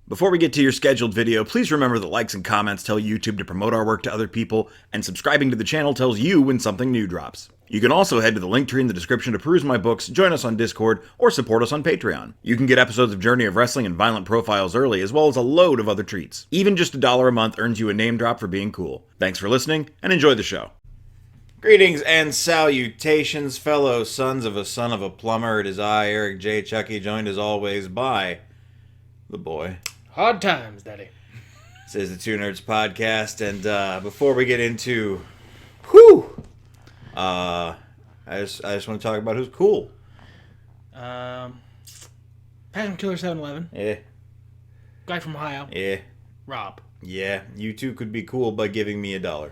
Before we get to your scheduled video, please remember that likes and comments tell YouTube to promote our work to other people, and subscribing to the channel tells you when something new drops. You can also head to the link tree in the description to peruse my books, join us on Discord, or support us on Patreon. You can get episodes of Journey of Wrestling and Violent Profiles early, as well as a load of other treats. Even just $1 a month earns you a name drop for being cool. Thanks for listening, and enjoy the show. Greetings and salutations, fellow sons of a son of a plumber. It is I, Eric J. Chucky, joined as always by the boy. Hard times, Daddy. This is the Two Nerds Podcast, and before we get into, I just want to talk about who's cool. Passion Killer 7-Eleven. Yeah. Guy from Ohio. Yeah. Rob. Yeah, you two could be cool by giving me $1.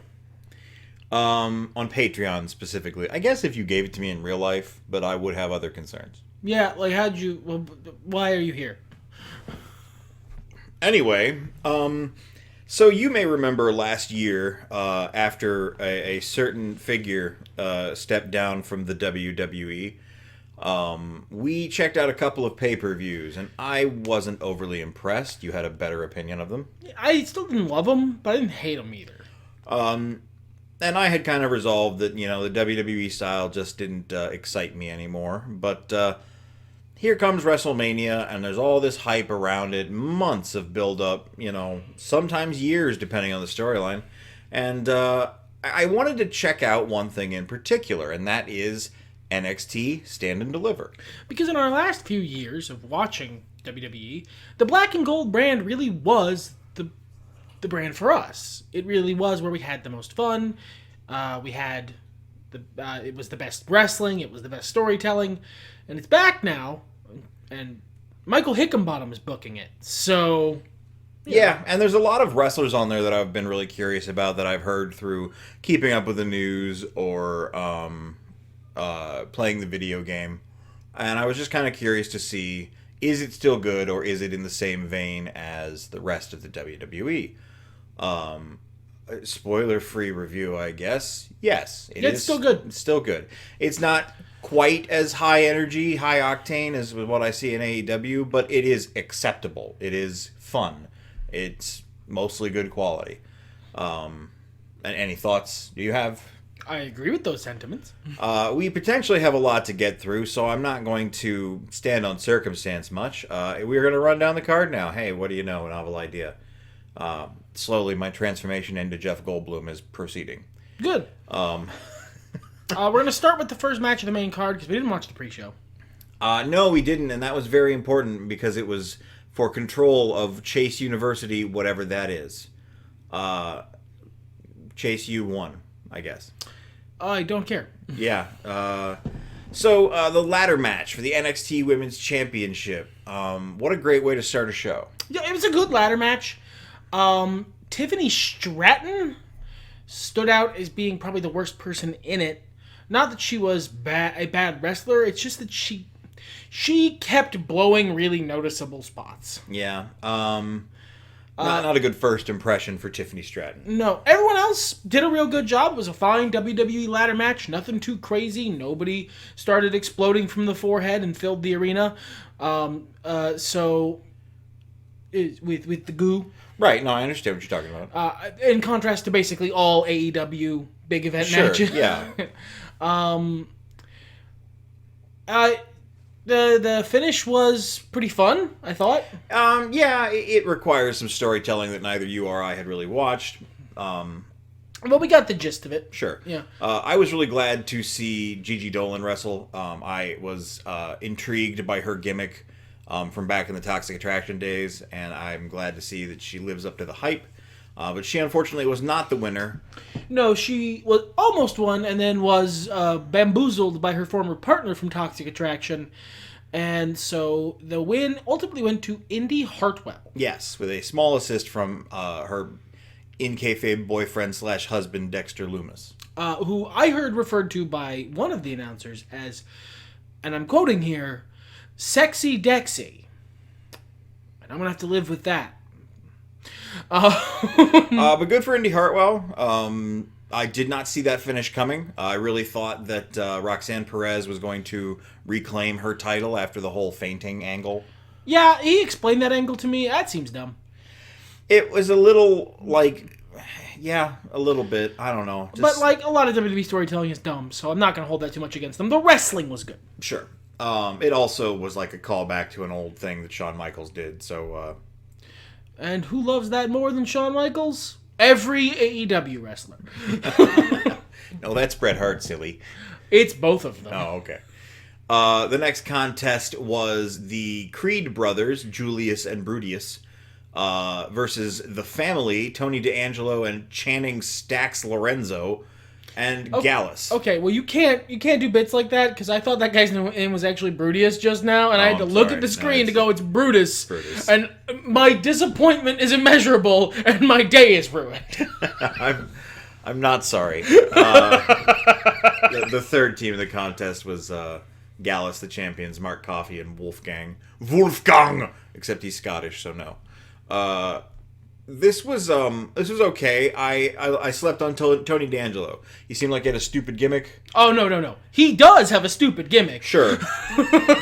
On Patreon specifically. I guess if you gave it to me in real life, but I would have other concerns. Yeah, like why are you here? Anyway, so you may remember last year, after a certain figure stepped down from the WWE, we checked out a couple of pay-per-views, and I wasn't overly impressed. You had a better opinion of them. I still didn't love them, but I didn't hate them either. And I had kind of resolved that, the WWE style just didn't excite me anymore, but here comes WrestleMania, and there's all this hype around it, months of build-up, sometimes years, depending on the storyline. And I wanted to check out one thing in particular, and that is NXT Stand and Deliver. Because in our last few years of watching WWE, the black and gold brand really was the brand for us. It really was where we had the most fun. We had it was the best wrestling. It was the best storytelling. And it's back now, and Michael Hickenbottom is booking it. So, yeah, and there's a lot of wrestlers on there that I've been really curious about that I've heard through keeping up with the news or playing the video game. And I was just kind of curious to see, is it still good, or is it in the same vein as the rest of the WWE? Spoiler-free review, I guess. Yes, it's still good. It's still good. It's not quite as high energy, high octane as what I see in AEW, but it is acceptable. It is fun. It's mostly good quality. And any thoughts do you have? I agree with those sentiments. We potentially have a lot to get through, so I'm not going to stand on circumstance much. We're going to run down the card now. Hey, what do you know? A novel idea. Slowly, my transformation into Jeff Goldblum is proceeding. Good. We're going to start with the first match of the main card because we didn't watch the pre-show. No, we didn't, and that was very important because it was for control of Chase University, whatever that is. Chase U won, I guess. I don't care. Yeah. So the ladder match for the NXT Women's Championship. What a great way to start a show. Yeah, it was a good ladder match. Tiffany Stratton stood out as being probably the worst person in it. Not that she was a bad wrestler, it's just that she kept blowing really noticeable spots. Yeah. Not a good first impression for Tiffany Stratton. No. Everyone else did a real good job. It was a fine WWE ladder match. Nothing too crazy. Nobody started exploding from the forehead and filled the arena. With the goo. Right, no, I understand what you're talking about. In contrast to basically all AEW big event matches. Yeah. The finish was pretty fun, I thought. Yeah, it requires some storytelling that neither you or I had really watched. But we got the gist of it. Sure. Yeah. I was really glad to see Gigi Dolan wrestle. I was intrigued by her gimmick from back in the Toxic Attraction days, and I'm glad to see that she lives up to the hype. But she unfortunately was not the winner. No, she was almost won, and then was bamboozled by her former partner from Toxic Attraction. And so the win ultimately went to Indy Hartwell. Yes, with a small assist from her in kayfabe boyfriend / husband Dexter Lumis. Who I heard referred to by one of the announcers as, and I'm quoting here, Sexy Dexy. And I'm going to have to live with that. But good for Indy Hartwell. I did not see that finish coming. I really thought that Roxanne Perez was going to reclaim her title after the whole fainting angle. Yeah, he explained that angle to me. That seems dumb. It was a little, like, yeah, a little bit. I don't know. But, like, a lot of WWE storytelling is dumb, so I'm not going to hold that too much against them. The wrestling was good. Sure. It also was like a callback to an old thing that Shawn Michaels did, so... And who loves that more than Shawn Michaels? Every AEW wrestler. No, that's Bret Hart, silly. It's both of them. Oh, okay. The next contest was the Creed brothers, Julius and Brutus, versus the family, Tony D'Angelo and Channing Stacks Lorenzo, and Gallus. Okay, well you can't do bits like that because I thought that guy's name was actually Brutus just now, and I had to look at the screen to go, it's Brutus, and my disappointment is immeasurable, and my day is ruined. I'm not sorry. The third team in the contest was Gallus, the champions, Mark Coffey, and Wolfgang, except he's Scottish, so no. This was okay. I slept on Tony D'Angelo. He seemed like he had a stupid gimmick. Oh no. He does have a stupid gimmick. Sure.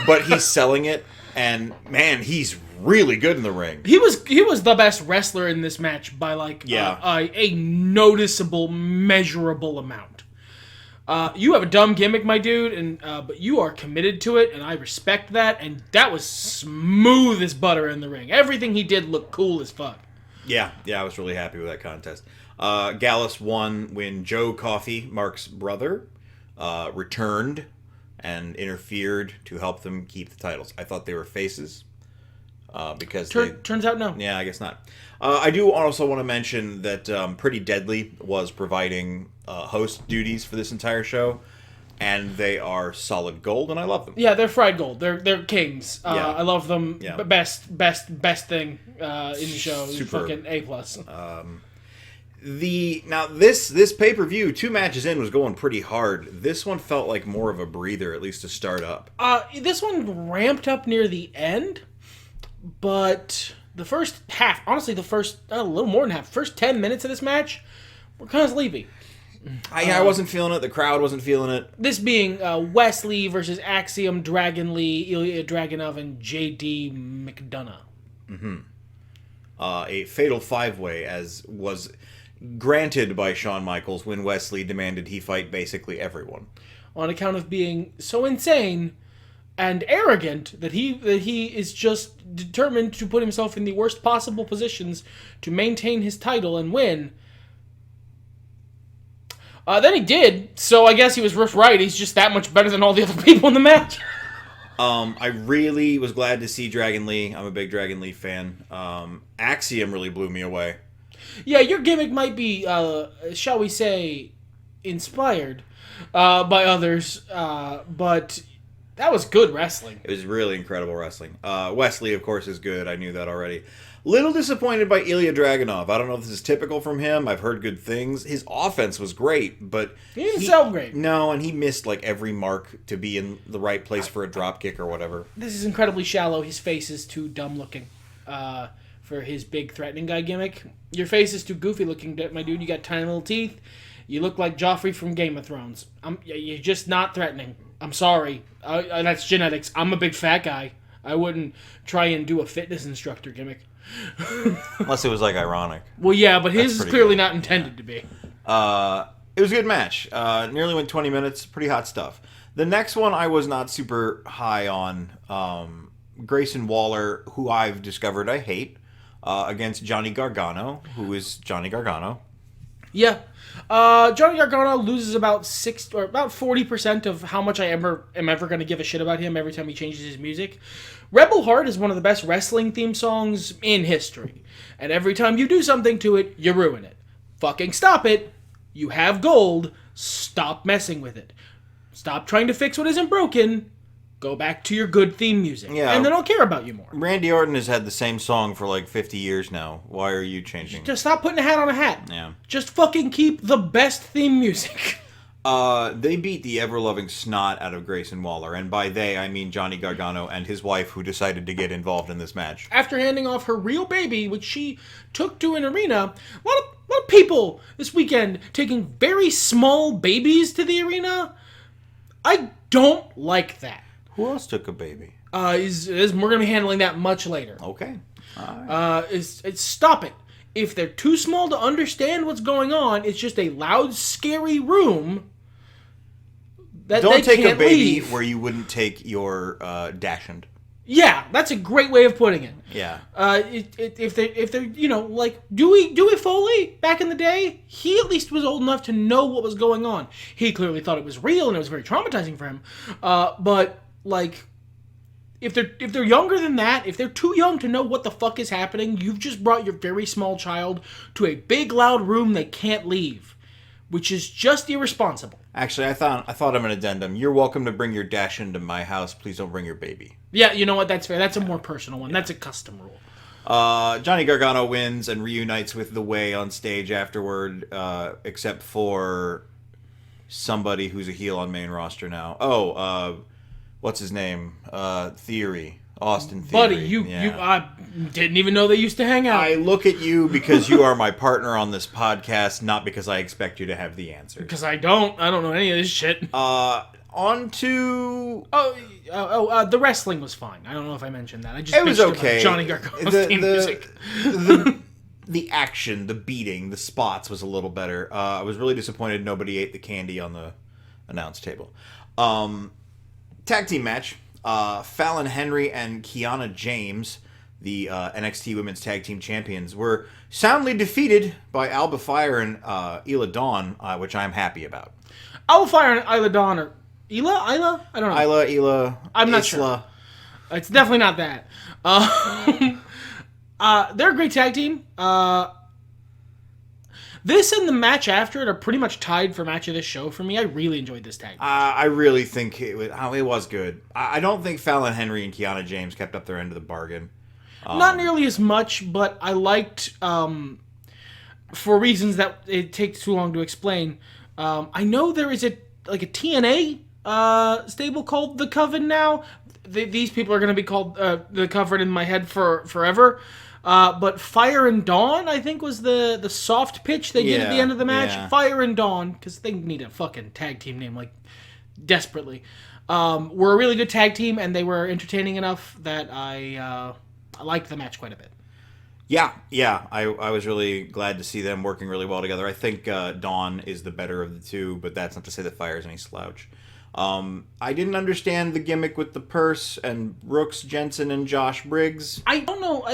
But he's selling it, and man, he's really good in the ring. He was the best wrestler in this match by like a noticeable, measurable amount. You have a dumb gimmick, my dude, and but you are committed to it, and I respect that. And that was smooth as butter in the ring. Everything he did looked cool as fuck. Yeah, I was really happy with that contest. Gallus won when Joe Coffey, Mark's brother, returned and interfered to help them keep the titles. I thought they were faces. Because turns out no. Yeah, I guess not. I do also want to mention that Pretty Deadly was providing host duties for this entire show, and they are solid gold, and I love them. Yeah, they're fried gold. They're kings. I love them. Yeah. Best thing in the show. Superb. Fucking A+. Now this pay-per-view, 2 matches in, was going pretty hard. This one felt like more of a breather, at least to start up. This one ramped up near the end. But the first half, honestly, a little more than half, first 10 minutes of this match were kind of sleepy. I wasn't feeling it. The crowd wasn't feeling it. This being Wesley versus Axiom, Dragon Lee, Ilya Dragunov, and J.D. McDonough. Mm-hmm. A fatal 5-way, as was granted by Shawn Michaels when Wesley demanded he fight basically everyone. On account of being so insane and arrogant that he is just determined to put himself in the worst possible positions to maintain his title and win. Then he did, so I guess he was right. He's just that much better than all the other people in the match. I really was glad to see Dragon Lee. I'm a big Dragon Lee fan. Axiom really blew me away. Yeah, your gimmick might be, shall we say, inspired by others, but that was good wrestling. It was really incredible wrestling. Wesley, of course, is good. I knew that already. Little disappointed by Ilya Dragunov. I don't know if this is typical from him. I've heard good things. His offense was great, but he didn't sell great. No, and he missed like every mark to be in the right place for a drop kick or whatever. This is incredibly shallow. His face is too dumb looking for his big threatening guy gimmick. Your face is too goofy looking, my dude. You got tiny little teeth. You look like Joffrey from Game of Thrones. You're just not threatening. I'm sorry. That's genetics. I'm a big fat guy. I wouldn't try and do a fitness instructor gimmick. Unless it was like ironic. Well, yeah, but his is clearly not intended to be. It was a good match. Nearly went 20 minutes. Pretty hot stuff. The next one I was not super high on. Grayson Waller, who I've discovered I hate, against Johnny Gargano, who is Johnny Gargano. Yeah. Johnny Gargano loses about 40% of how much I am ever going to give a shit about him every time he changes his music. Rebel Heart is one of the best wrestling theme songs in history. And every time you do something to it, you ruin it. Fucking stop it. You have gold. Stop messing with it. Stop trying to fix what isn't broken. Go back to your good theme music. Yeah. And then I'll care about you more. Randy Orton has had the same song for like 50 years now. Why are you changing? Just stop putting a hat on a hat. Yeah. Just fucking keep the best theme music. They beat the ever-loving snot out of Grayson Waller, and by they, I mean Johnny Gargano and his wife, who decided to get involved in this match. After handing off her real baby, which she took to an arena, a lot of people this weekend taking very small babies to the arena. I don't like that. Who else took a baby? We're going to be handling that much later. Okay. All right. Stop it. If they're too small to understand what's going on, it's just a loud, scary room that Don't they take can't a baby leave. where you wouldn't take your dachshund. Yeah, that's a great way of putting it. Yeah. If they're like Dewey Foley back in the day, he at least was old enough to know what was going on. He clearly thought it was real and it was very traumatizing for him. But like, if they're younger than that, if they're too young to know what the fuck is happening, you've just brought your very small child to a big loud room they can't leave, which is just irresponsible. Actually, I thought of an addendum. You're welcome to bring your dachshund to my house. Please don't bring your baby. Yeah, you know what? That's fair. That's a more personal one. Yeah. That's a custom rule. Johnny Gargano wins and reunites with The Way on stage afterward, except for somebody who's a heel on main roster now. What's his name? Theory. Austin Theory. Buddy, I didn't even know they used to hang out. I look at you because you are my partner on this podcast, not because I expect you to have the answer. Because I don't know any of this shit. On to... the wrestling was fine. I don't know if I mentioned that. It was okay. Johnny Gargano's theme music. The action, the beating, the spots was a little better. I was really disappointed nobody ate the candy on the announce table. Tag team match. Fallon Henry and Kiana James, the NXT Women's Tag Team Champions, were soundly defeated by Alba Fyre and Isla Dawn, which I'm happy about. Alba Fyre and Isla Dawn are... Isla? I don't know. Isla. I'm not sure. It's definitely not that. They're a great tag team. This and the match after it are pretty much tied for match of this show for me. I really enjoyed this tag match. I really think it was good. I don't think Fallon Henry and Kiana James kept up their end of the bargain. Not nearly as much, but I liked, for reasons that it takes too long to explain. I know there is a TNA stable called The Coven now. These people are going to be called The Coven in my head forever. But Fyre and Dawn, I think, was the soft pitch they did at the end of the match. Yeah. Fyre and Dawn, because they need a fucking tag team name, desperately. Were a really good tag team, and they were entertaining enough that I liked the match quite a bit. Yeah. I was really glad to see them working really well together. I think Dawn is the better of the two, but that's not to say that Fyre's any slouch. I didn't understand the gimmick with the purse and Brooks Jensen and Josh Briggs. I don't know.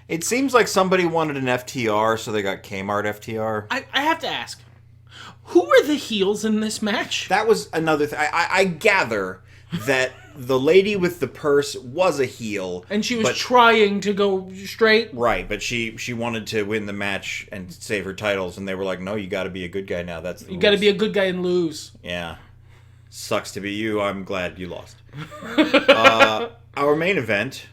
It seems like somebody wanted an FTR, so they got Kmart FTR. I have to ask, who were the heels in this match? That was another thing. I gather that the lady with the purse was a heel. And she was trying to go straight? Right, but she wanted to win the match and save her titles, and they were like, no, you got to be a good guy now. That's the rules. You got to be a good guy and lose. Yeah. Sucks to be you. I'm glad you lost. Our main event...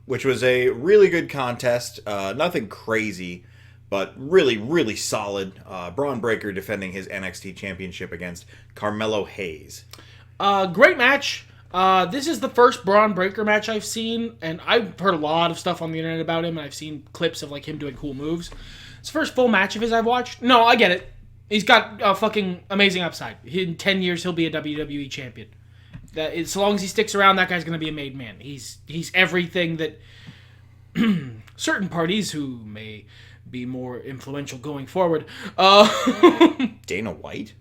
which was a really good contest. Nothing crazy, but really, really solid. Braun Breaker defending his NXT championship against Carmelo Hayes. Great match. This is the first Braun Breaker match I've seen, and I've heard a lot of stuff on the internet about him, and I've seen clips of him doing cool moves. It's the first full match of his I've watched. No, I get it. He's got a fucking amazing upside. In 10 years, he'll be a WWE champion. That as long as he sticks around, that guy's going to be a made man. He's everything that certain parties who may be more influential going forward. Dana White?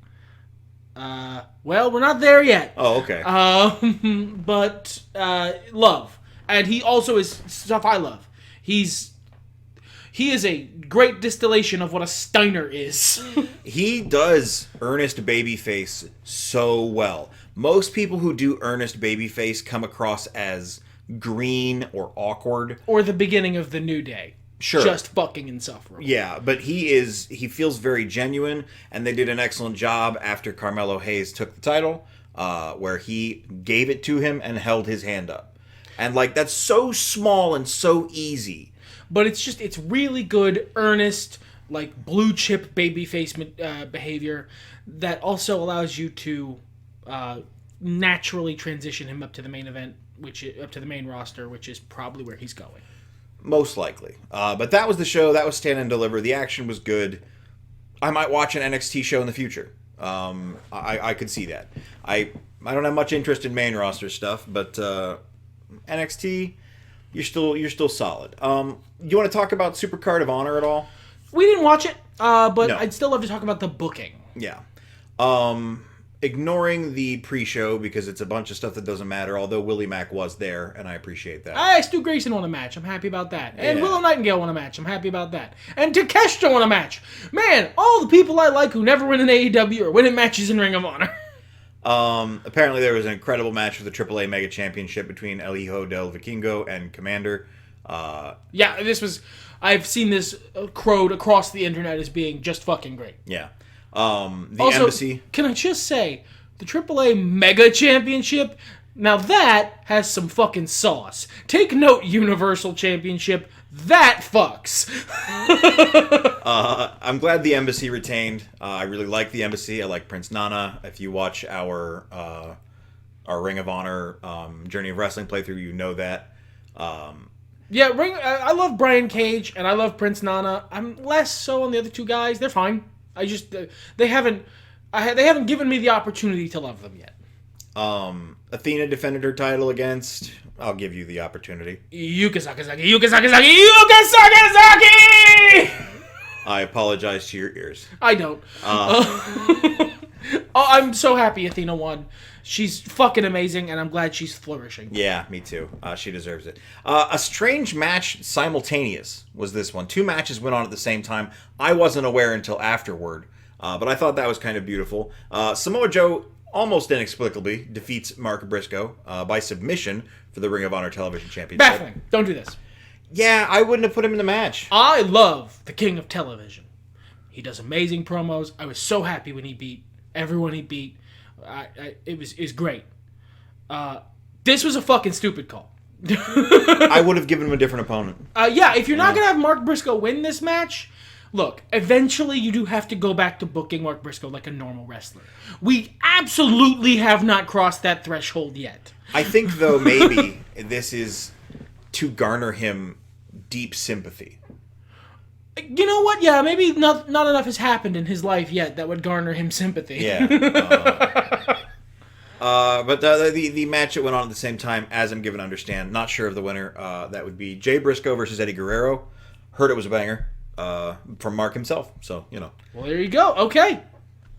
Well, we're not there yet. Oh, okay. But love, and he also is stuff I love. He is a great distillation of what a Steiner is. He does earnest babyface so well. Most people who do earnest babyface come across as green or awkward. Or the beginning of the New Day. Sure. Just fucking insufferable. Yeah, but he feels very genuine, and they did an excellent job after Carmelo Hayes took the title, where he gave it to him and held his hand up. And that's so small and so easy. But it's really good, earnest, blue chip babyface behavior that also allows you to naturally transition him up to the main event, up to the main roster, which is probably where he's going. Most likely. But that was the show. That was Stand and Deliver. The action was good. I might watch an NXT show in the future. I could see that. I don't have much interest in main roster stuff, but NXT, you're still solid. You want to talk about Supercard of Honor at all? We didn't watch it, but No. I'd still love to talk about the booking. Yeah. Ignoring the pre-show because it's a bunch of stuff that doesn't matter, although Willie Mack was there, and I appreciate that. Stu Grayson won a match. I'm happy about that. And Yeah. Willow Nightingale won a match. I'm happy about that. And Takeshita won a match. Man, all the people I like who never win in AEW are winning matches in Ring of Honor. Apparently there was an incredible match for the AAA Mega Championship between El Hijo del Vikingo and Commander. Yeah, I've seen this crowed across the internet as being just fucking great. Yeah. The Also, Embassy. can I just say, the AAA Mega Championship, now that has some fucking sauce. Take note, Universal Championship, that fucks. I'm glad the Embassy retained. I really like the Embassy. I like Prince Nana. If you watch our Ring of Honor Journey of Wrestling playthrough, you know that. Yeah, I love Brian Cage and I love Prince Nana. I'm less so on the other two guys. They're fine. I just they haven't given me the opportunity to love them yet. Athena defended her title against. I'll give you the opportunity. Yuka Sakazaki. I apologize to your ears. I don't. I'm so happy Athena won. She's fucking amazing, and I'm glad she's flourishing. Yeah, me too. She deserves it. A strange match simultaneous was this one. 2 matches went on at the same time. I wasn't aware until afterward, but I thought that was kind of beautiful. Samoa Joe, almost inexplicably, defeats Mark Briscoe by submission for the Ring of Honor Television Championship. Baffling. Don't do this. Yeah, I wouldn't have put him in the match. I love the King of Television. He does amazing promos. I was so happy when he beat everyone he beat. It was great. This was a fucking stupid call. I would have given him a different opponent. Yeah, if you're not going to have Mark Briscoe win this match, look, eventually you do have to go back to booking Mark Briscoe like a normal wrestler. We absolutely have not crossed that threshold yet. I think, though, maybe this is to garner him deep sympathy. You know what? Yeah, maybe not enough has happened in his life yet that would garner him sympathy. Yeah. But the match that went on at the same time, as I'm given to understand, not sure of the winner, that would be Jay Briscoe versus Eddie Guerrero. Heard it was a banger from Mark himself, so, you know. Well, there you go. Okay.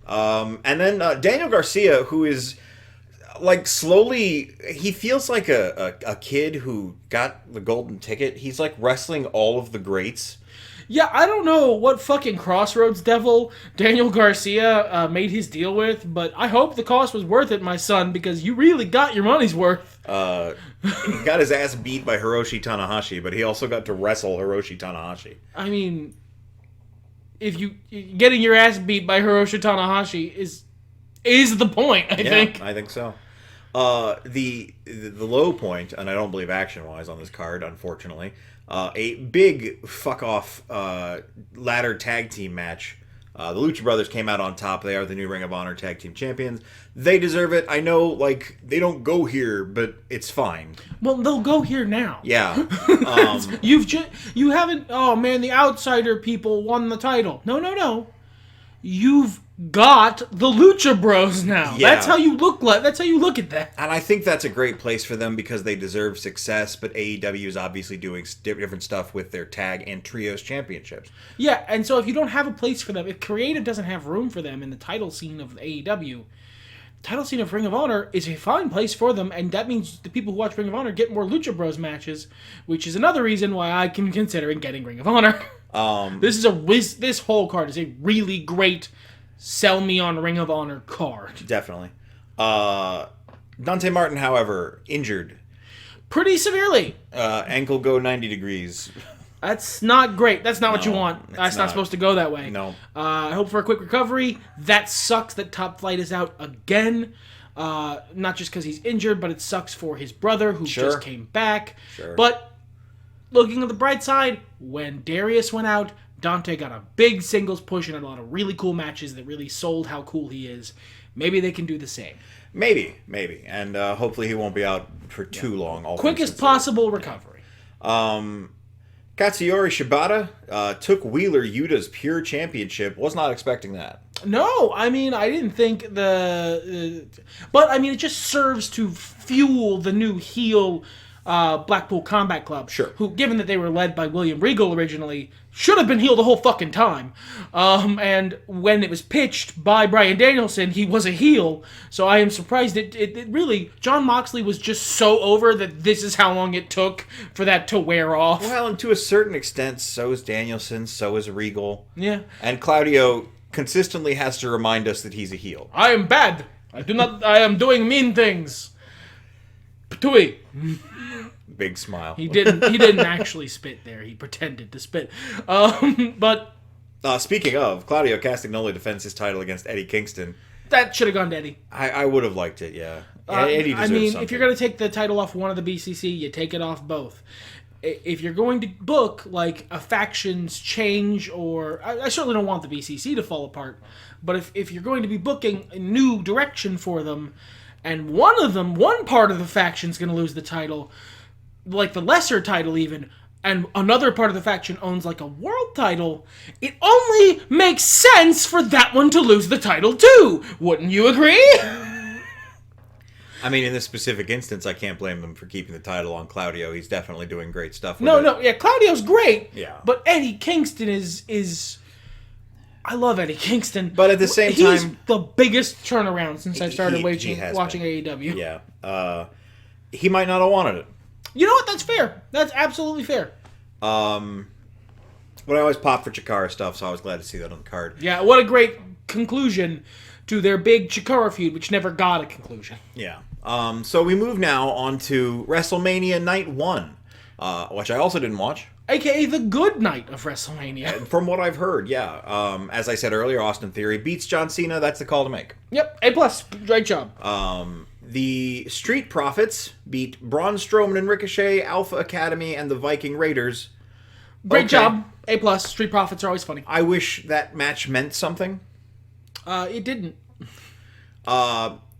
And then Daniel Garcia, who is, like, slowly, he feels like a kid who got the golden ticket. He's, like, wrestling all of the greats. Yeah, I don't know what fucking Crossroads devil Daniel Garcia made his deal with, but I hope the cost was worth it, my son, because you really got your money's worth. He got his ass beat by Hiroshi Tanahashi, but he also got to wrestle Hiroshi Tanahashi. I mean, if getting your ass beat by Hiroshi Tanahashi is the point, I think. I think so. The low point, and I don't believe action-wise on this card, unfortunately, a big fuck-off ladder tag team match. The Lucha Brothers came out on top. They are the new Ring of Honor tag team champions. They deserve it. I know, like, they don't go here, but it's fine. Well, they'll go here now. Yeah. You haven't. Oh man, the outsider people won the title. No. You've got the Lucha Bros now. Yeah. That's how you look. That's how you look at that. And I think that's a great place for them because they deserve success, but AEW is obviously doing different stuff with their tag and trios championships. Yeah, and so if you don't have a place for them, if creative doesn't have room for them in the title scene of AEW, title scene of Ring of Honor is a fine place for them, and that means the people who watch Ring of Honor get more Lucha Bros matches, which is another reason why I can considering getting Ring of Honor. This whole card is a really great sell me on Ring of Honor card. Definitely. Dante Martin, however, injured. Pretty severely. Ankle go 90 degrees. That's not great. That's not what you want. That's not supposed to go that way. No. I hope for a quick recovery. That sucks that Top Flight is out again. Not just because he's injured, but it sucks for his brother who just came back. Sure. But looking at the bright side, when Darius went out, Dante got a big singles push and a lot of really cool matches that really sold how cool he is. Maybe they can do the same. Maybe. And hopefully he won't be out for too long. Quickest possible recovery. Katsuyori Shibata took Wheeler Yuta's Pure Championship. Was not expecting that. No, I mean, I didn't think but I mean, it just serves to fuel the new heel Blackpool Combat Club. Sure. Who, given that they were led by William Regal originally, should have been heel the whole fucking time. And when it was pitched by Bryan Danielson, he was a heel. So I am surprised it really, Jon Moxley was just so over that this is how long it took for that to wear off. Well, and to a certain extent, so is Danielson, so is Regal. Yeah. And Claudio consistently has to remind us that he's a heel. I am bad. I am doing mean things. Patooey. Big smile. He didn't actually spit there. He pretended to spit. But speaking of, Claudio Castagnoli defends his title against Eddie Kingston. that should have gone to Eddie. I would have liked it, yeah. Eddie deserves something. If you're going to take the title off one of the BCC, you take it off both. If you're going to book like a faction's change, or I certainly don't want the BCC to fall apart, but if you're going to be booking a new direction for them, and one part of the faction's going to lose the title, like the lesser title even, and another part of the faction owns like a world title, it only makes sense for that one to lose the title too. Wouldn't you agree? I mean, in this specific instance, I can't blame them for keeping the title on Claudio. He's definitely doing great stuff with it. Claudio's great. Yeah. But Eddie Kingston is I love Eddie Kingston. But at the same he's time, the biggest turnaround since I started watching been. AEW. Yeah. He might not have wanted it. You know what? That's fair. That's absolutely fair. But I always pop for Chikara stuff, so I was glad to see that on the card. Yeah, what a great conclusion to their big Chikara feud, which never got a conclusion. Yeah. So we move now on to WrestleMania Night 1, which I also didn't watch. AKA the good night of WrestleMania. From what I've heard, yeah. As I said earlier, Austin Theory beats John Cena. That's the call to make. Yep, A+. Great job. The Street Profits beat Braun Strowman and Ricochet, Alpha Academy, and the Viking Raiders. Great job. A+. Street Profits are always funny. I wish that match meant something. It didn't.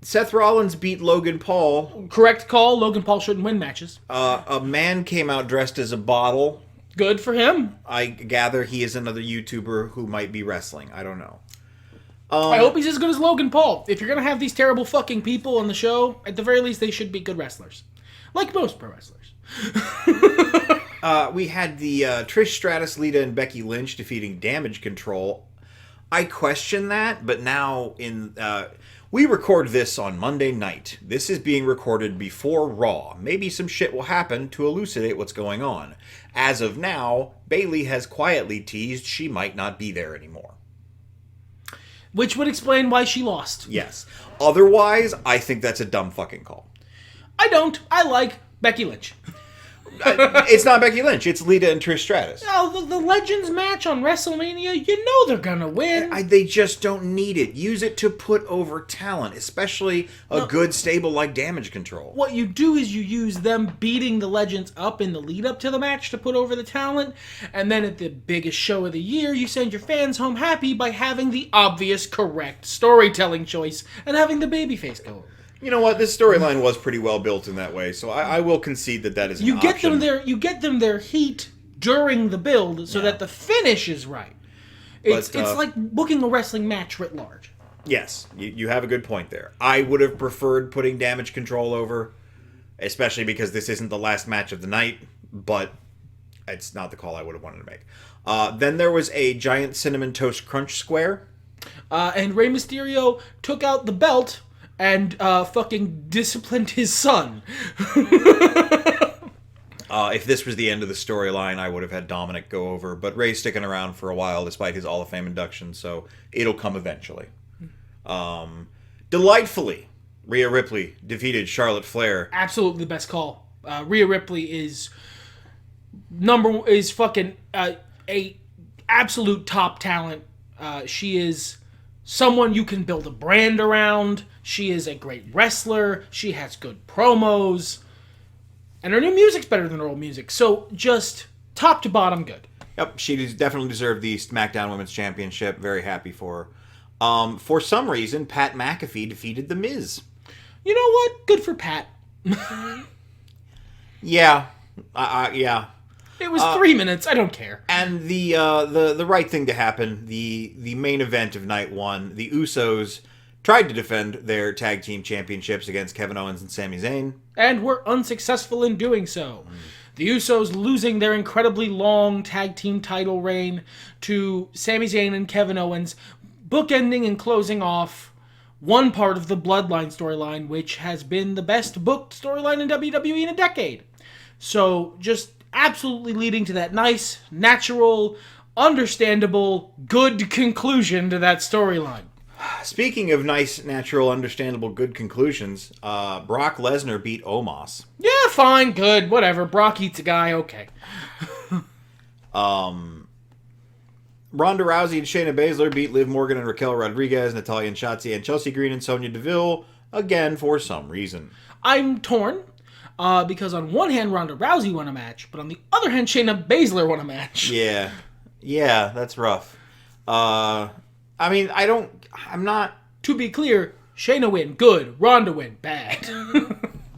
Seth Rollins beat Logan Paul. Correct call. Logan Paul shouldn't win matches. A man came out dressed as a bottle. Good for him. I gather he is another YouTuber who might be wrestling. I don't know. I hope he's as good as Logan Paul. If you're going to have these terrible fucking people on the show, at the very least, they should be good wrestlers. Like most pro wrestlers. We had the Trish Stratus, Lita, and Becky Lynch defeating Damage Control. I question that, but now we record this on Monday night. This is being recorded before Raw. Maybe some shit will happen to elucidate what's going on. As of now, Bayley has quietly teased she might not be there anymore. Which would explain why she lost. Yes. Otherwise, I think that's a dumb fucking call. I don't. I like Becky Lynch. It's not Becky Lynch. It's Lita and Trish Stratus. No, the Legends match on WrestleMania, you know they're going to win. They just don't need it. Use it to put over talent, especially a good stable like Damage Control. What you do is you use them beating the Legends up in the lead up to the match to put over the talent, and then at the biggest show of the year, you send your fans home happy by having the obvious correct storytelling choice and having the babyface go over. You know what? This storyline was pretty well built in that way, so I will concede that is an option. You get them their heat during the build so that the finish is right. It's like booking a wrestling match writ large. Yes, you have a good point there. I would have preferred putting Damage Control over, especially because this isn't the last match of the night, but it's not the call I would have wanted to make. Then there was a giant Cinnamon Toast Crunch Square. And Rey Mysterio took out the belt and fucking disciplined his son. If this was the end of the storyline, I would have had Dominic go over, but Ray's sticking around for a while despite his Hall of Fame induction, so it'll come eventually. Delightfully, Rhea Ripley defeated Charlotte Flair. Absolutely the best call. Rhea Ripley is fucking a absolute top talent. She is someone you can build a brand around. She is a great wrestler. She has good promos. And her new music's better than her old music. So just top to bottom good. Yep, she definitely deserved the SmackDown Women's Championship. Very happy for her. For some reason, Pat McAfee defeated The Miz. You know what? Good for Pat. Yeah. Yeah. It was 3 minutes. I don't care. And the right thing to happen, the main event of night one, the Usos tried to defend their tag team championships against Kevin Owens and Sami Zayn. And were unsuccessful in doing so. The Usos losing their incredibly long tag team title reign to Sami Zayn and Kevin Owens, bookending and closing off one part of the Bloodline storyline, which has been the best booked storyline in WWE in a decade. So, just absolutely leading to that nice, natural, understandable, good conclusion to that storyline. Speaking of nice, natural, understandable, good conclusions, Brock Lesnar beat Omos. Yeah, fine, good, whatever. Brock eats a guy, okay. Ronda Rousey and Shayna Baszler beat Liv Morgan and Raquel Rodriguez, Natalya and Shotzi, and Chelsea Green and Sonya Deville, again for some reason. I'm torn, because on one hand, Ronda Rousey won a match, but on the other hand, Shayna Baszler won a match. Yeah, that's rough. I'm not... To be clear, Shayna win, good. Ronda win, bad.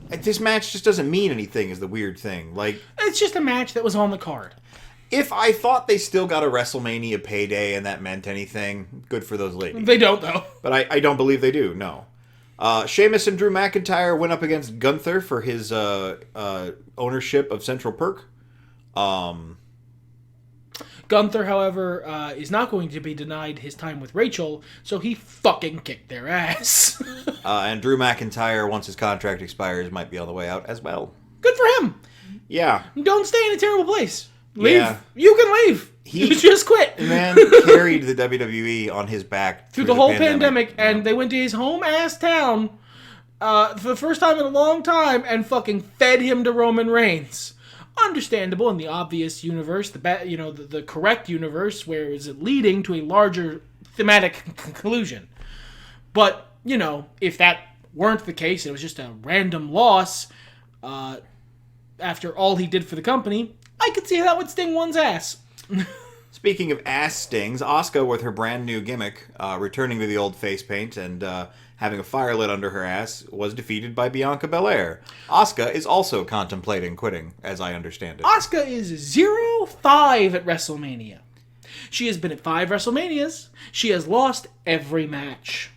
This match just doesn't mean anything is the weird thing. Like, it's just a match that was on the card. If I thought they still got a WrestleMania payday and that meant anything, good for those ladies. They don't, though. But I don't believe they do, no. Sheamus and Drew McIntyre went up against Gunther for his ownership of Central Perk. Gunther, however, is not going to be denied his time with Rachel, so he fucking kicked their ass. And Drew McIntyre, once his contract expires, might be on the way out as well. Good for him. Yeah. Don't stay in a terrible place. Leave. Yeah. You can leave. He just quit. The man carried the WWE on his back through the whole pandemic, and they went to his home-ass town for the first time in a long time and fucking fed him to Roman Reigns. Understandable in the obvious universe, the correct universe, where is it leading to a larger thematic conclusion. But, if that weren't the case, it was just a random loss after all he did for the company, I could see how that would sting one's ass. Speaking of ass stings, Asuka, with her brand new gimmick, returning to the old face paint and having a fire lit under her ass, was defeated by Bianca Belair. Asuka is also contemplating quitting, as I understand it. Asuka is 0-5 at WrestleMania. She has been at 5 WrestleManias. She has lost every match.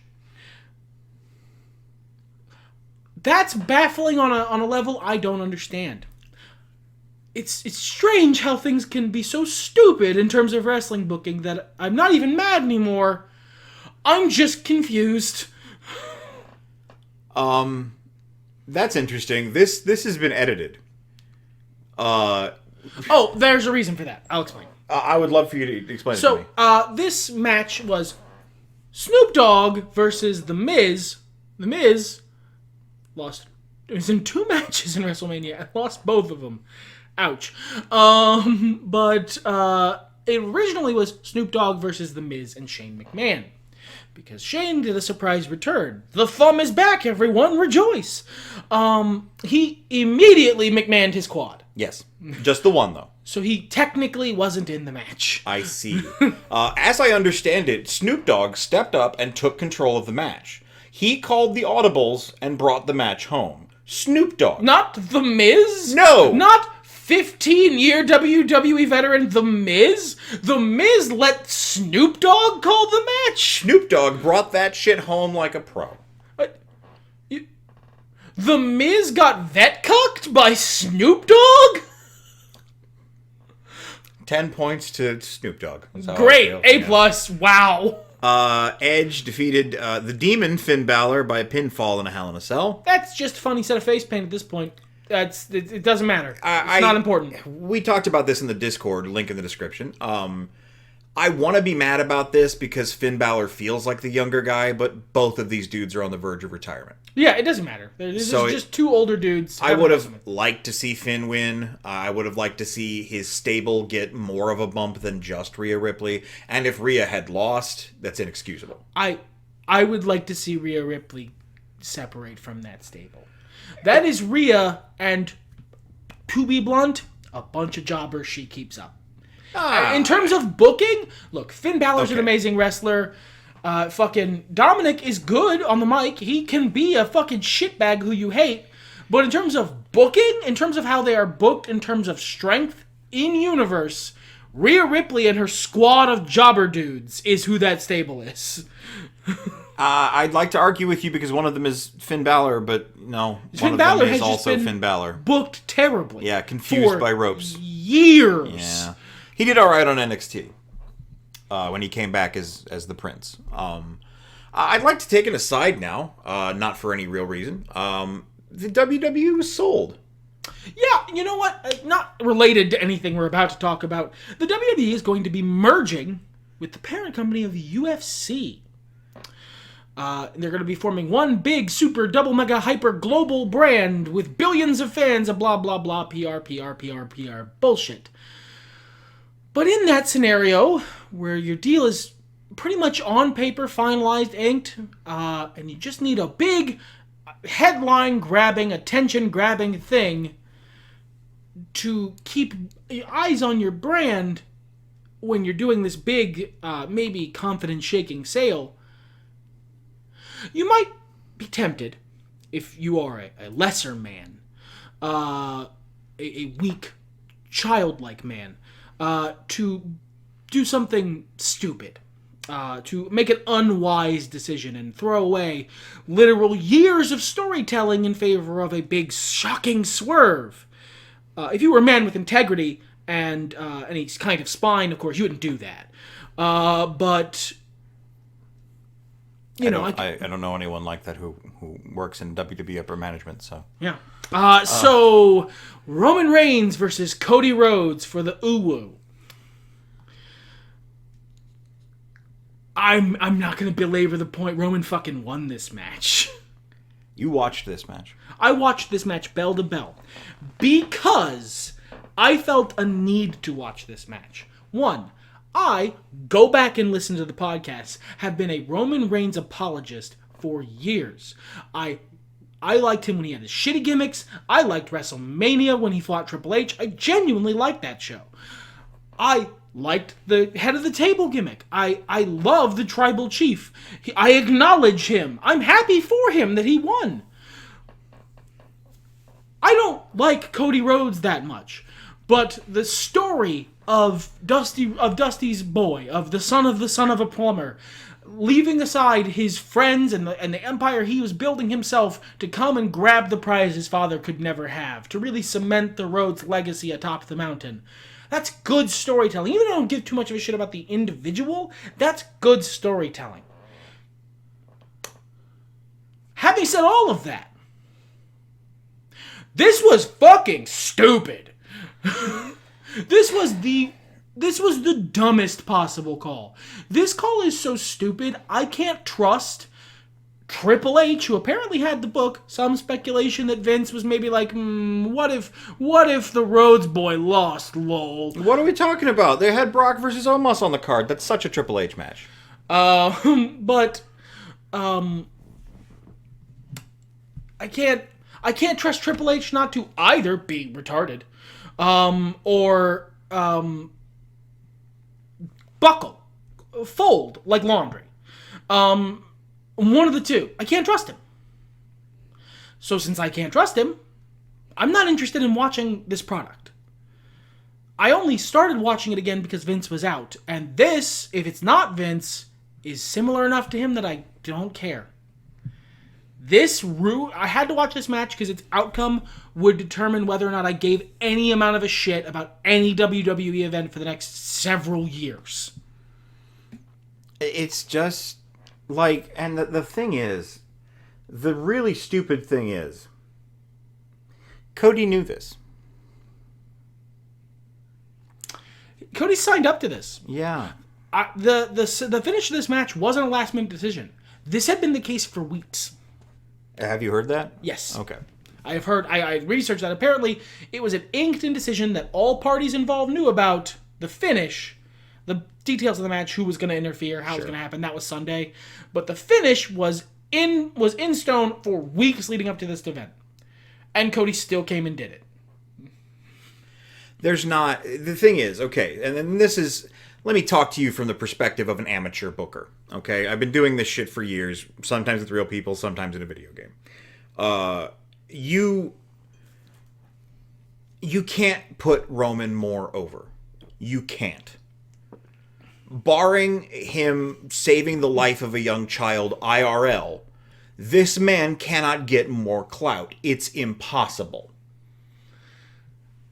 That's baffling on a level I don't understand. It's strange how things can be so stupid in terms of wrestling booking that I'm not even mad anymore. I'm just confused. That's interesting. This has been edited. Oh, there's a reason for that. I'll explain. I would love for you to explain it to me. So, this match was Snoop Dogg versus The Miz. The Miz lost. It was in 2 matches in WrestleMania and lost both of them. Ouch. But it originally was Snoop Dogg versus The Miz and Shane McMahon. Because Shane did a surprise return. The thumb is back, everyone. Rejoice. He immediately McMahoned his quad. Yes. Just the one, though. So he technically wasn't in the match. I see. As I understand it, Snoop Dogg stepped up and took control of the match. He called the audibles and brought the match home. Snoop Dogg. Not The Miz? No. Not 15-year WWE veteran The Miz? The Miz let Snoop Dogg call the match? Snoop Dogg brought that shit home like a pro. The Miz got vet-cucked by Snoop Dogg? 10 points to Snoop Dogg. Great. A+. Wow. Edge defeated the Demon Finn Balor by pinfall in a Hell in a Cell. That's just a funny set of face paint at this point. It doesn't matter. It's not important. We talked about this in the Discord, link in the description. I want to be mad about this because Finn Balor feels like the younger guy, but both of these dudes are on the verge of retirement. Yeah, it doesn't matter. This is just 2 older dudes. I would have liked to see Finn win. I would have liked to see his stable get more of a bump than just Rhea Ripley. And if Rhea had lost, that's inexcusable. I would like to see Rhea Ripley separate from that stable. That is Rhea, and to be blunt, a bunch of jobbers she keeps up. In terms of booking, look, Finn Balor's an amazing wrestler. Fucking Dominic is good on the mic. He can be a fucking shitbag who you hate. But in terms of booking, in terms of how they are booked, in terms of strength, in-universe, Rhea Ripley and her squad of jobber dudes is who that stable is. I'd like to argue with you because one of them is Finn Balor, but no, Finn one Balor of them has is just also been Finn Balor. Booked terribly. Yeah, confused by ropes. Years. Yeah, he did all right on NXT when he came back as the Prince. I'd like to take an aside now, not for any real reason. The WWE was sold. Yeah, you know what? Not related to anything we're about to talk about. The WWE is going to be merging with the parent company of the UFC. They're going to be forming one big, super, double, mega, hyper, global brand with billions of fans of blah, blah, blah, PR bullshit. But in that scenario, where your deal is pretty much on paper, finalized, inked, and you just need a big, headline-grabbing, attention-grabbing thing to keep eyes on your brand when you're doing this big, maybe confidence-shaking sale, you might be tempted, if you are a lesser man, a weak, childlike man, to do something stupid. To make an unwise decision and throw away literal years of storytelling in favor of a big, shocking swerve. If you were a man with integrity and any kind of spine, of course, you wouldn't do that. But you know, I don't know anyone like that who works in WWE upper management. So yeah. So Roman Reigns versus Cody Rhodes for the Uwu. I'm not going to belabor the point. Roman fucking won this match. You watched this match. I watched this match bell to bell because I felt a need to watch this match. One, I, go back and listen to the podcast, have been a Roman Reigns apologist for years. I liked him when he had his shitty gimmicks. I liked WrestleMania when he fought Triple H. I genuinely liked that show. I liked the head of the table gimmick. I love the tribal chief. I acknowledge him. I'm happy for him that he won. I don't like Cody Rhodes that much, but the story of Dusty's boy, of the son of a plumber, leaving aside his friends and the empire he was building himself to come and grab the prize his father could never have, to really cement the Rhodes legacy atop the mountain. That's good storytelling. Even though I don't give too much of a shit about the individual, that's good storytelling. Having said all of that, this was fucking stupid. This was the dumbest possible call. This call is so stupid, I can't trust Triple H, who apparently had the book. Some speculation that Vince was maybe like, what if the Rhodes boy lost, lol. What are we talking about? They had Brock versus Omos on the card. That's such a Triple H match. But I can't trust Triple H not to either be retarded, or buckle, fold like laundry. One of the two. I can't trust him. So since I can't trust him, I'm not interested in watching this product. I only started watching it again because Vince was out. And this, if it's not Vince, is similar enough to him that I don't care. I had to watch this match because its outcome would determine whether or not I gave any amount of a shit about any WWE event for the next several years. It's just like, and the thing is, the really stupid thing is, Cody knew this. Cody signed up to this. Yeah. The finish of this match wasn't a last minute decision. This had been the case for weeks. Have you heard that? Yes. Okay. I have heard, I researched that. Apparently, it was an inked-in decision that all parties involved knew about. The finish, the details of the match, who was going to interfere, how it was going to happen. That was Sunday. But the finish was in stone for weeks leading up to this event. And Cody still came and did it. There's not... The thing is, okay, and then this is... Let me talk to you from the perspective of an amateur booker, okay? I've been doing this shit for years, sometimes with real people, sometimes in a video game. You can't put Roman more over. You can't. Barring him saving the life of a young child IRL, this man cannot get more clout. It's impossible.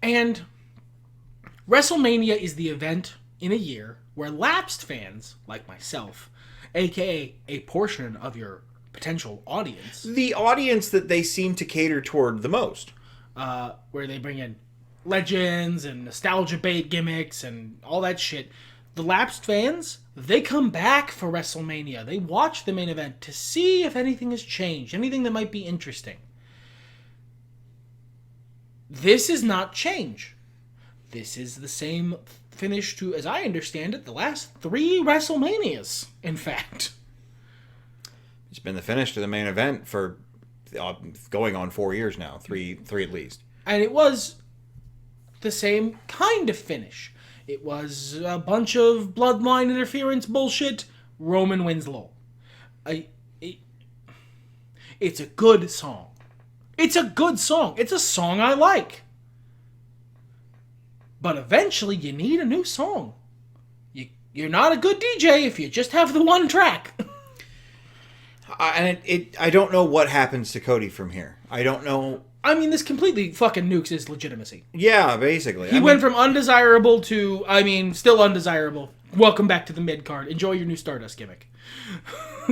And WrestleMania is the event in a year where lapsed fans, like myself, aka a portion of your potential audience, The audience that they seem to cater toward the most. where they bring in legends and nostalgia bait gimmicks and all that shit, the lapsed fans, they come back for WrestleMania. They watch the main event to see if anything has changed, anything that might be interesting. This is not change. This is the same finish to, as I understand it, the last 3 WrestleManias, in fact. It's been the finish to the main event for going on 4 years now. Three at least. And it was the same kind of finish. It was a bunch of bloodline interference bullshit. Roman wins lol. It's a good song. It's a good song. It's a song I like. But eventually you need a new song. You're not a good DJ if you just have the one track. I don't know what happens to Cody from here. I don't know. I mean, this completely fucking nukes his legitimacy. Yeah, basically. He went from undesirable to, still undesirable. Welcome back to the mid-card. Enjoy your new Stardust gimmick.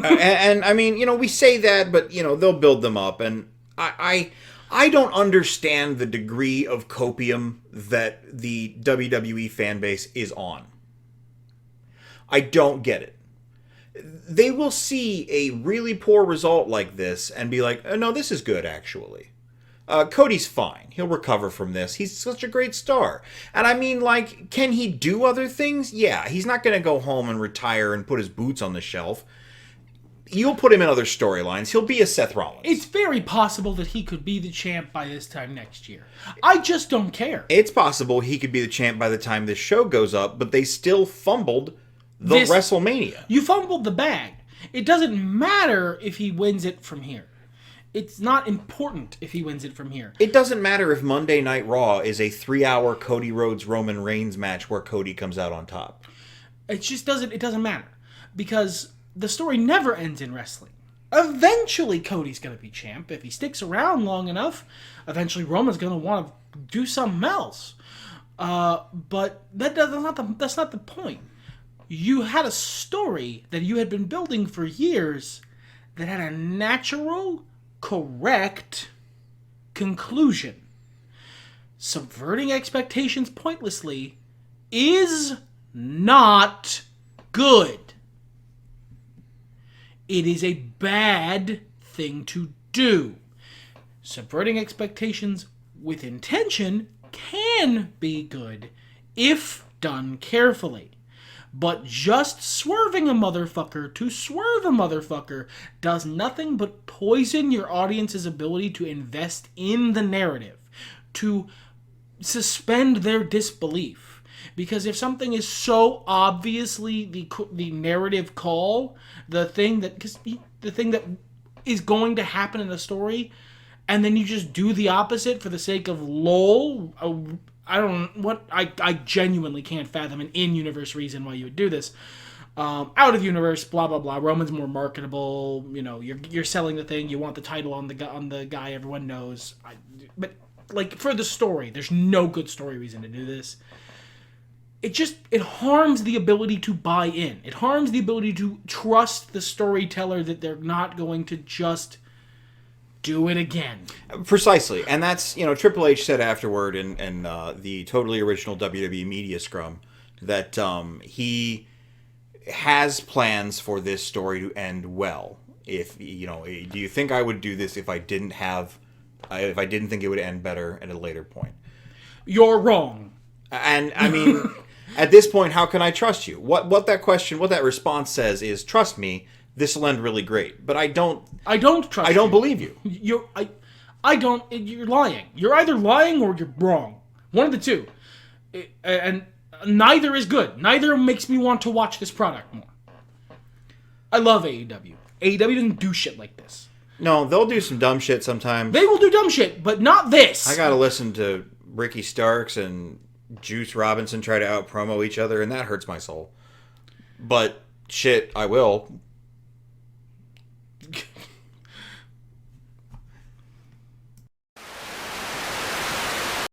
and I mean, we say that, but, they'll build them up. And I don't understand the degree of copium that the WWE fan base is on. I don't get it. They will see a really poor result like this and be like, oh, no, this is good, actually. Cody's fine. He'll recover from this. He's such a great star. And I mean, can he do other things? Yeah, he's not going to go home and retire and put his boots on the shelf. You'll put him in other storylines. He'll be a Seth Rollins. It's very possible that he could be the champ by this time next year. I just don't care. It's possible he could be the champ by the time this show goes up, but they still fumbled WrestleMania. You fumbled the bag. It doesn't matter if he wins it from here. It's not important if he wins it from here. It doesn't matter if Monday Night Raw is a 3-hour Cody Rhodes Roman Reigns match where Cody comes out on top. It doesn't matter. Because the story never ends in wrestling. Eventually Cody's going to be champ. If he sticks around long enough, eventually Roman's going to want to do something else. But that's not the point. You had a story that you had been building for years that had a natural, correct conclusion. Subverting expectations pointlessly is not good. It is a bad thing to do. Subverting expectations with intention can be good if done carefully. But just swerving a motherfucker to swerve a motherfucker does nothing but poison your audience's ability to invest in the narrative, to suspend their disbelief. Because if something is so obviously the narrative call, the thing that is going to happen in a story, and then you just do the opposite for the sake of lol, I genuinely can't fathom an in-universe reason why you would do this. Out of universe, blah blah blah. Roman's more marketable. You're selling the thing. You want the title on the guy everyone knows. But for the story, there's no good story reason to do this. It harms the ability to buy in. It harms the ability to trust the storyteller that they're not going to just do it again. Precisely. And that's, Triple H said afterward in the totally original WWE media scrum that he has plans for this story to end well. If, do you think I would do this if I didn't think it would end better at a later point? You're wrong. And I mean, at this point, how can I trust you? What that response says is, trust me, this will end really great. But I don't trust you. I don't believe you. You're lying. You're either lying or you're wrong. One of the two. And neither is good. Neither makes me want to watch this product more. I love AEW. AEW doesn't do shit like this. No, they'll do some dumb shit sometimes. They will do dumb shit, but not this. I gotta listen to Ricky Starks and Juice Robinson try to out promo each other, and that hurts my soul. But shit, I will.